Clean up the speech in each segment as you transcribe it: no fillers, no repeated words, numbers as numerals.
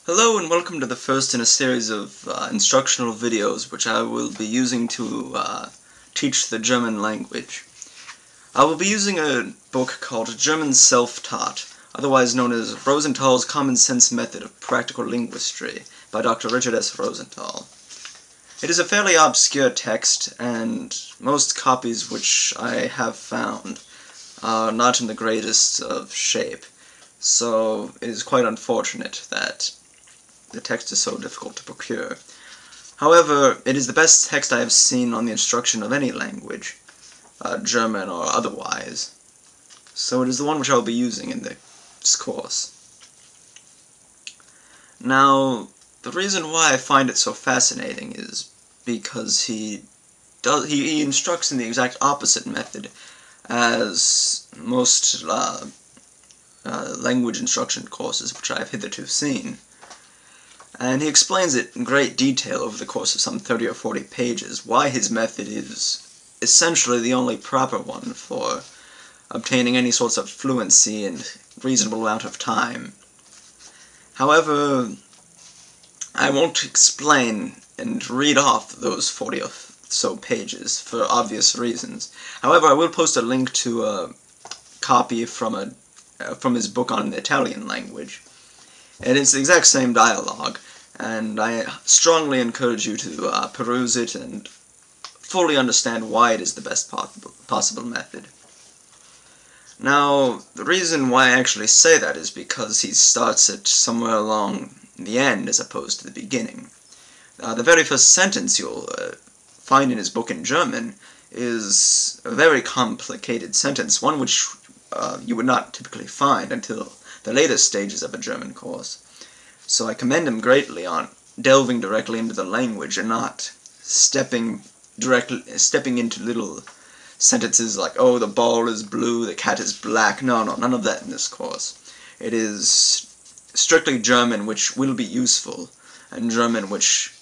Hello and welcome to the first in a series of instructional videos which I will be using to teach the German language. I will be using a book called German Self-Taught, otherwise known as Rosenthal's Common Sense Method of Practical Linguistry by Dr. Richard S. Rosenthal. It is a fairly obscure text, and most copies which I have found are not in the greatest of shape, so it is quite unfortunate that the text is so difficult to procure. However, it is the best text I have seen on the instruction of any language, German or otherwise, so it is the one which I will be using in this course. Now, the reason why I find it so fascinating is because he instructs in the exact opposite method as most language instruction courses which I have hitherto seen. And he explains it in great detail over the course of some 30 or 40 pages, why his method is essentially the only proper one for obtaining any sorts of fluency in a reasonable amount of time. However, I won't explain and read off those 40 or so pages for obvious reasons. However, I will post a link to a copy from his book on the Italian language. And it's the exact same dialogue, and I strongly encourage you to peruse it and fully understand why it is the best possible method. Now, the reason why I actually say that is because he starts it somewhere along the end as opposed to the beginning. The very first sentence you'll find in his book in German is a very complicated sentence, one which you would not typically find until the later stages of a German course. So I commend him greatly on delving directly into the language and not stepping into little sentences like, oh, the ball is blue, the cat is black. No, none of that in this course. It is strictly German which will be useful, and German which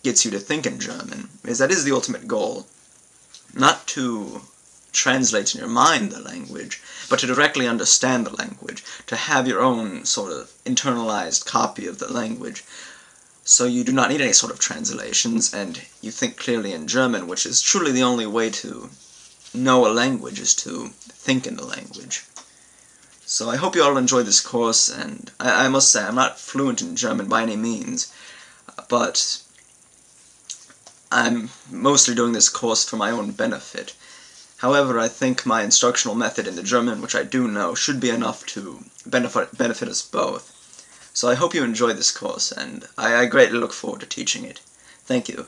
gets you to think in German, because that is the ultimate goal. Not to translate in your mind the language, but to directly understand the language, to have your own sort of internalized copy of the language, so you do not need any sort of translations, and you think clearly in German, which is truly the only way to know a language, is to think in the language. So I hope you all enjoy this course, and I must say, I'm not fluent in German by any means, but I'm mostly doing this course for my own benefit. However, I think my instructional method in the German, which I do know, should be enough to benefit us both. So I hope you enjoy this course, and I greatly look forward to teaching it. Thank you.